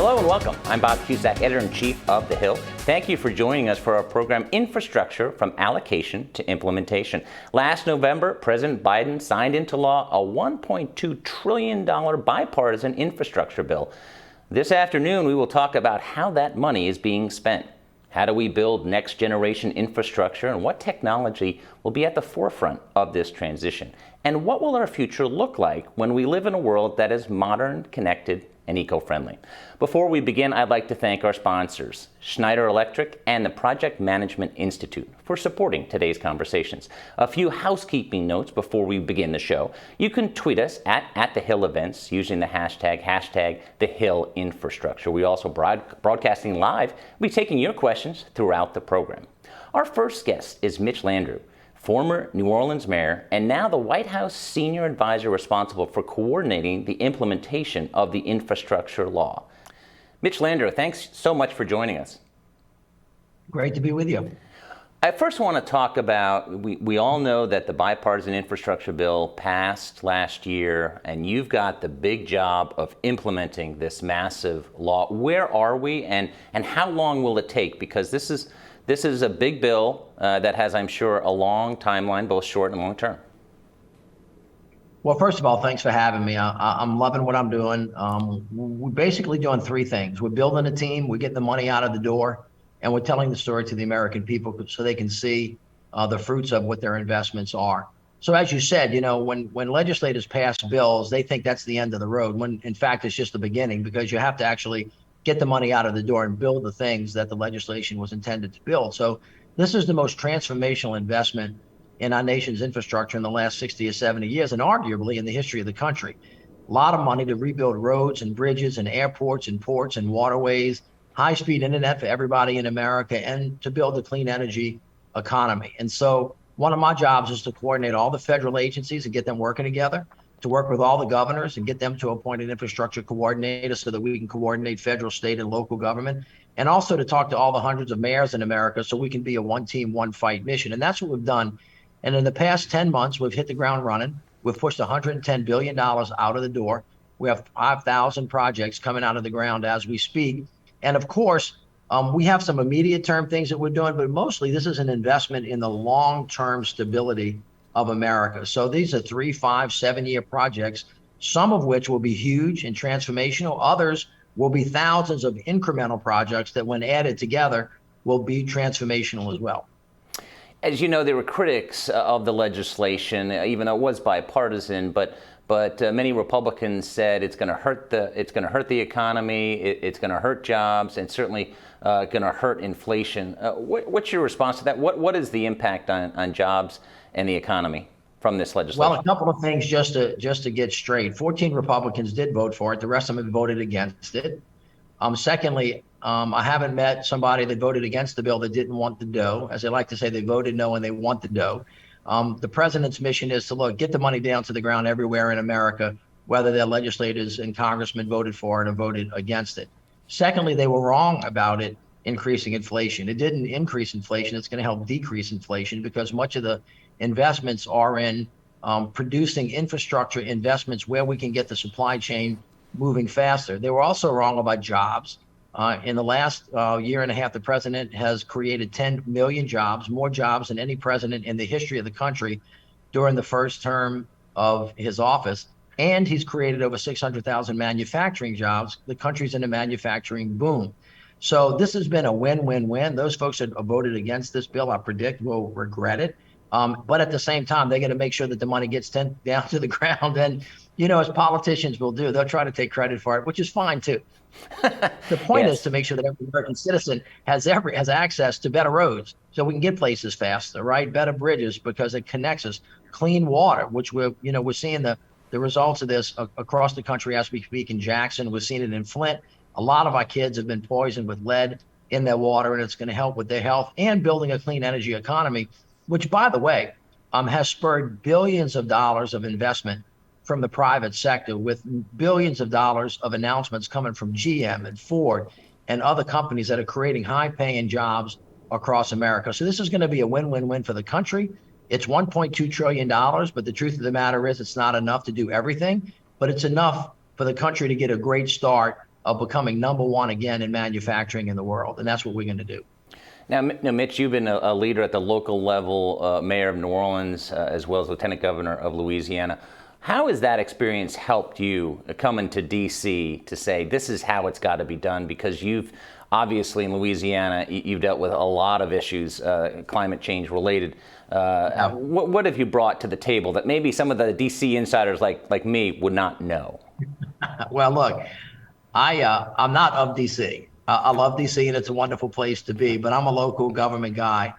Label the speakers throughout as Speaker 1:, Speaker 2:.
Speaker 1: Hello and welcome. I'm Bob Cusack, Editor-in-Chief of The Hill. Thank you for joining us for our program, Infrastructure from Allocation to Implementation. Last November, President Biden signed into law a $1.2 trillion bipartisan infrastructure bill. This afternoon, we will talk about how that money is being spent. How do we build next-generation infrastructure, and what technology will be at the forefront of this transition? And what will our future look like when we live in a world that is modern, connected, and eco-friendly? Before we begin, I'd like to thank our sponsors, Schneider Electric and the Project Management Institute, for supporting today's conversations. A few housekeeping notes before we begin the show. You can tweet us at The Hill Events using the hashtag The Hill Infrastructure. We also broadcasting live. We'll be taking your questions throughout the program. Our first guest is Mitch Landrieu, former New Orleans mayor, and now the White House senior advisor responsible for coordinating the implementation of the infrastructure law. Mitch Landrieu, thanks so much for joining us.
Speaker 2: Great to be with you.
Speaker 1: I first want to talk about, we all know that the bipartisan infrastructure bill passed last year, and you've got the big job of implementing this massive law. Where are we, and how long will it take? Because this is a big bill that has, I'm sure, a long timeline, both short and long term.
Speaker 2: Well, first of all, thanks for having me. I'm loving what I'm doing. We're basically doing three things. We're building a team, we're getting the money out of the door, and we're telling the story to the American people so they can see the fruits of what their investments are. So as you said, when legislators pass bills, they think that's the end of the road, when in fact it's just the beginning, because you have to actually get the money out of the door and build the things that the legislation was intended to build. So this is the most transformational investment in our nation's infrastructure in the last 60 or 70 years, and arguably in the history of the country. A lot of money to rebuild roads and bridges and airports and ports and waterways, high-speed internet for everybody in America, and to build a clean energy economy. And so one of my jobs is to coordinate all the federal agencies and get them working together, to work with all the governors and get them to appoint an infrastructure coordinator so that we can coordinate federal, state, and local government, and also to talk to all the hundreds of mayors in America so we can be a one team, one fight mission. And that's what we've done. And in the past 10 months, we've hit the ground running. We've pushed $110 billion out of the door. We have 5,000 projects coming out of the ground as we speak. And of course, we have some immediate term things that we're doing, but mostly this is an investment in the long-term stability of America. So these are 3, 5, 7-year projects, some of which will be huge and transformational. Others will be thousands of incremental projects that when added together will be transformational as well.
Speaker 1: As you know, there were critics of the legislation, even though it was bipartisan, but many Republicans said it's going to hurt the economy, it's going to hurt jobs, and certainly going to hurt inflation. What's your response to that? What is the impact on jobs and the economy from this legislation?
Speaker 2: Well, a couple of things just to get straight. 14 Republicans did vote for it. The rest of them voted against it. Secondly, I haven't met somebody that voted against the bill that didn't want the dough. As they like to say, they voted no and they want the dough. The president's mission is to get the money down to the ground everywhere in America, whether their legislators and congressmen voted for it or voted against it. Secondly, they were wrong about it increasing inflation. It didn't increase inflation. It's going to help decrease inflation because much of the investments are in producing infrastructure investments where we can get the supply chain moving faster. They were also wrong about jobs. In the last year and a half, the president has created 10 million jobs, more jobs than any president in the history of the country during the first term of his office. And he's created over 600,000 manufacturing jobs. The country's in a manufacturing boom. So this has been a win-win-win. Those folks that voted against this bill, I predict, will regret it. But at the same time, they got to make sure that the money gets down to the ground. And, as politicians will do, they'll try to take credit for it, which is fine, too. The point is to make sure that every American citizen has access to better roads so we can get places faster, right? Better bridges because it connects us. Clean water, which we're seeing the results of this across the country as we speak in Jackson. We're seeing it in Flint. A lot of our kids have been poisoned with lead in their water, and it's going to help with their health and building a clean energy economy, which, by the way, has spurred billions of dollars of investment from the private sector, with billions of dollars of announcements coming from GM and Ford and other companies that are creating high-paying jobs across America. So this is going to be a win-win-win for the country. It's $1.2 trillion, but the truth of the matter is it's not enough to do everything, but it's enough for the country to get a great start of becoming #1 again in manufacturing in the world. And that's what we're going to do.
Speaker 1: Now, Mitch, you've been a leader at the local level, mayor of New Orleans, as well as lieutenant governor of Louisiana. How has that experience helped you coming to D.C. to say this is how it's got to be done? Because you've obviously in Louisiana, you've dealt with a lot of issues, climate change related. What have you brought to the table that maybe some of the D.C. insiders like me would not know?
Speaker 2: Well, look, I'm not of D.C. I love D.C. and it's a wonderful place to be, but I'm a local government guy.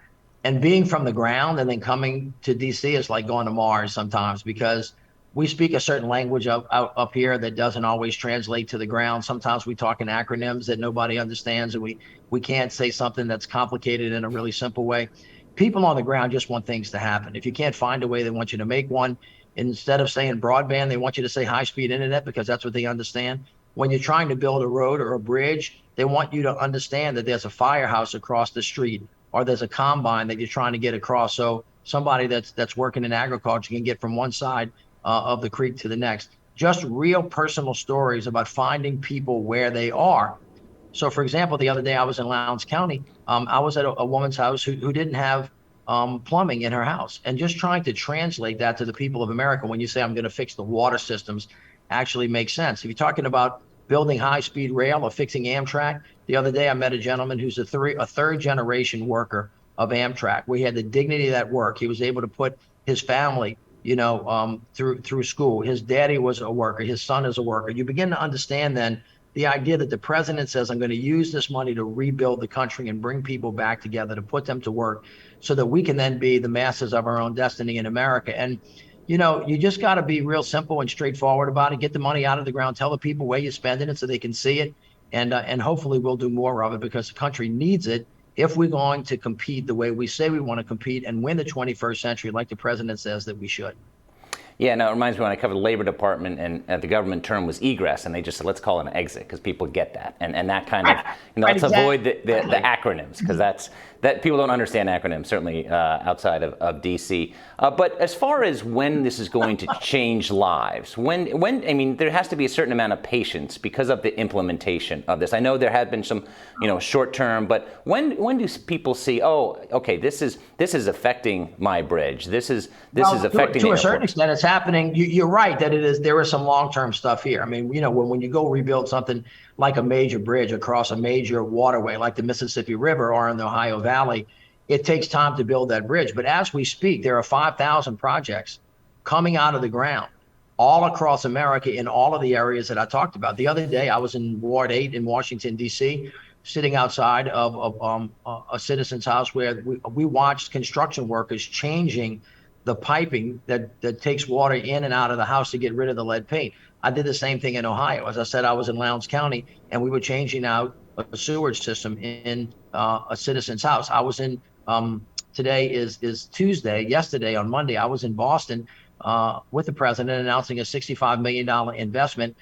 Speaker 2: And being from the ground and then coming to D.C. is like going to Mars sometimes, because we speak a certain language up here that doesn't always translate to the ground. Sometimes we talk in acronyms that nobody understands, and we can't say something that's complicated in a really simple way. People on the ground just want things to happen. If you can't find a way, they want you to make one. Instead of saying broadband, they want you to say high-speed internet, because that's what they understand. When you're trying to build a road or a bridge, they want you to understand that there's a firehouse across the street, or there's a combine that you're trying to get across. So somebody that's working in agriculture can get from one side of the creek to the next. Just real personal stories about finding people where they are. So, for example, the other day I was in Lowndes County. I was at a woman's house who didn't have plumbing in her house, and just trying to translate that to the people of America. When you say I'm going to fix the water systems, actually makes sense. If you're talking about building high-speed rail or fixing Amtrak, the other day I met a gentleman who's a third-generation worker of Amtrak. We had the dignity of that work. He was able to put his family, through school. His daddy was a worker. His son is a worker. You begin to understand then the idea that the president says, I'm going to use this money to rebuild the country and bring people back together, to put them to work so that we can then be the masters of our own destiny in America. And, you just got to be real simple and straightforward about it. Get the money out of the ground. Tell the people where you're spending it so they can see it. And hopefully we'll do more of it, because the country needs it if we're going to compete the way we say we want to compete and win the 21st century, like the president says that we should.
Speaker 1: Yeah, no, it reminds me when I covered the Labor Department, and the government term was egress, and they just said, let's call it an exit, because people get that. And that kind of, let's avoid the acronyms, because that people don't understand acronyms, certainly outside of D.C. But as far as when this is going to change lives, when I mean, there has to be a certain amount of patience because of the implementation of this. I know there have been some, short term, but when do people see, oh, okay, this is affecting my bridge. This is affecting
Speaker 2: to a certain extent. It's happening. You're right that there is some long-term stuff here. I mean, when you go rebuild something like a major bridge across a major waterway like the Mississippi River or in the Ohio Valley, it takes time to build that bridge. But as we speak, there are 5,000 projects coming out of the ground all across America in all of the areas that I talked about. The other day, I was in Ward 8 in Washington, D.C., sitting outside of a citizen's house where we watched construction workers changing the piping that takes water in and out of the house to get rid of the lead paint. I did the same thing in Ohio. As I said, I was in Lowndes County, and we were changing out a sewage system in a citizen's house. I was in, today is Tuesday. Yesterday, on Monday, I was in Boston with the president announcing a $65 million investment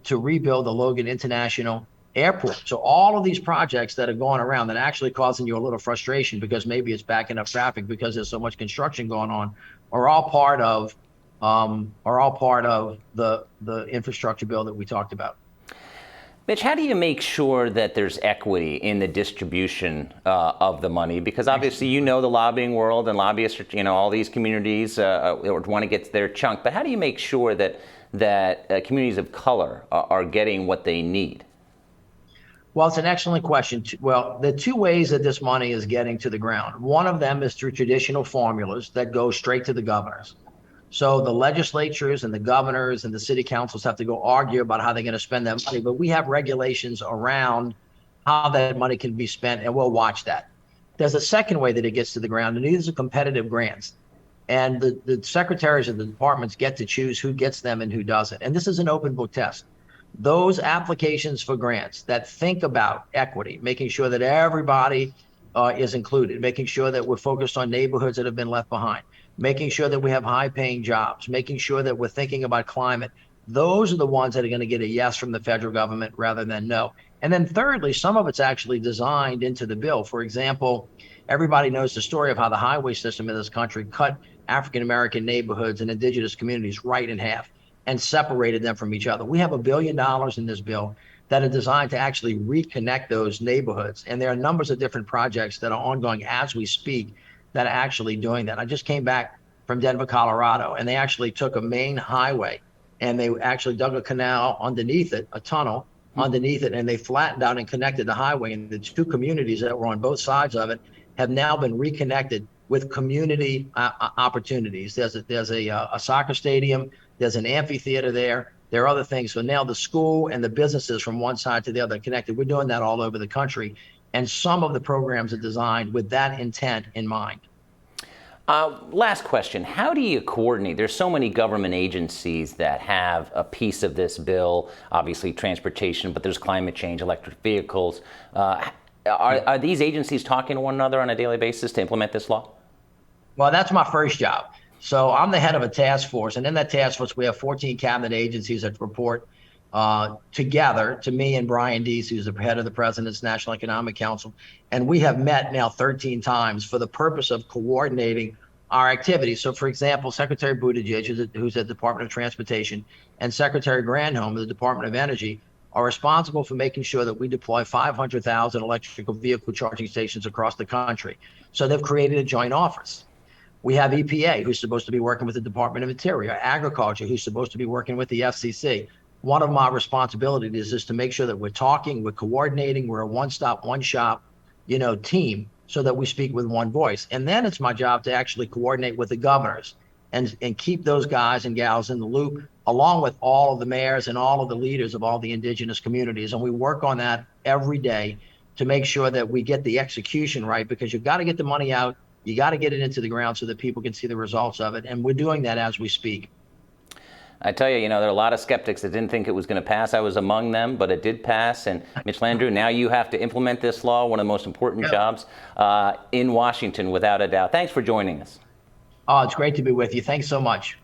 Speaker 2: to rebuild the Logan International Airport. So all of these projects that are going around that are actually causing you a little frustration because maybe it's backing up traffic because there's so much construction going on are all part of the infrastructure bill that we talked about.
Speaker 1: Mitch, how do you make sure that there's equity in the distribution of the money? Because obviously, the lobbying world and lobbyists, all these communities want to get their chunk. But how do you make sure that communities of color are getting what they need?
Speaker 2: Well, it's an excellent question. Well, the two ways that this money is getting to the ground. One of them is through traditional formulas that go straight to the governors. So the legislatures and the governors and the city councils have to go argue about how they're going to spend that money. But we have regulations around how that money can be spent, and we'll watch that. There's a second way that it gets to the ground, and these are competitive grants. And the secretaries of the departments get to choose who gets them and who doesn't. And this is an open book test. Those applications for grants that think about equity, making sure that everybody is included, making sure that we're focused on neighborhoods that have been left behind, making sure that we have high-paying jobs, making sure that we're thinking about climate. Those are the ones that are going to get a yes from the federal government rather than no. And then thirdly, some of it's actually designed into the bill. For example, everybody knows the story of how the highway system in this country cut African-American neighborhoods and indigenous communities right in half and separated them from each other. We have $1 billion in this bill that are designed to actually reconnect those neighborhoods. And there are numbers of different projects that are ongoing as we speak that are actually doing that. I just came back from Denver, Colorado, and they actually took a main highway and they actually dug a canal underneath it, a tunnel underneath it, and they flattened out and connected the highway. And the two communities that were on both sides of it have now been reconnected with community opportunities. There's a soccer stadium, there's an amphitheater there. There are other things. So now the school and the businesses from one side to the other are connected. We're doing that all over the country. And some of the programs are designed with that intent in mind.
Speaker 1: Last question. How do you coordinate? There's so many government agencies that have a piece of this bill, obviously transportation, but there's climate change, electric vehicles. Are these agencies talking to one another on a daily basis to implement this law?
Speaker 2: Well, that's my first job. So I'm the head of a task force, and in that task force, we have 14 cabinet agencies that report together to me and Brian Deese, who's the head of the President's National Economic Council. And we have met now 13 times for the purpose of coordinating our activities. So, for example, Secretary Buttigieg, who's at the Department of Transportation, and Secretary Granholm of the Department of Energy are responsible for making sure that we deploy 500,000 electrical vehicle charging stations across the country. So they've created a joint office. We have EPA, who's supposed to be working with the Department of Interior, Agriculture, who's supposed to be working with the FCC. One of my responsibilities is to make sure that we're talking, we're coordinating, we're a one-stop, one-shop, team, so that we speak with one voice. And then it's my job to actually coordinate with the governors and keep those guys and gals in the loop, along with all of the mayors and all of the leaders of all the indigenous communities. And we work on that every day to make sure that we get the execution right, because you've got to get the money out, you got to get it into the ground so that people can see the results of it. And we're doing that as we speak.
Speaker 1: I tell you, there are a lot of skeptics that didn't think it was going to pass. I was among them, but it did pass. And Mitch Landrieu, now you have to implement this law, one of the most important jobs in Washington, without a doubt. Thanks for joining us.
Speaker 2: Oh, it's great to be with you. Thanks so much.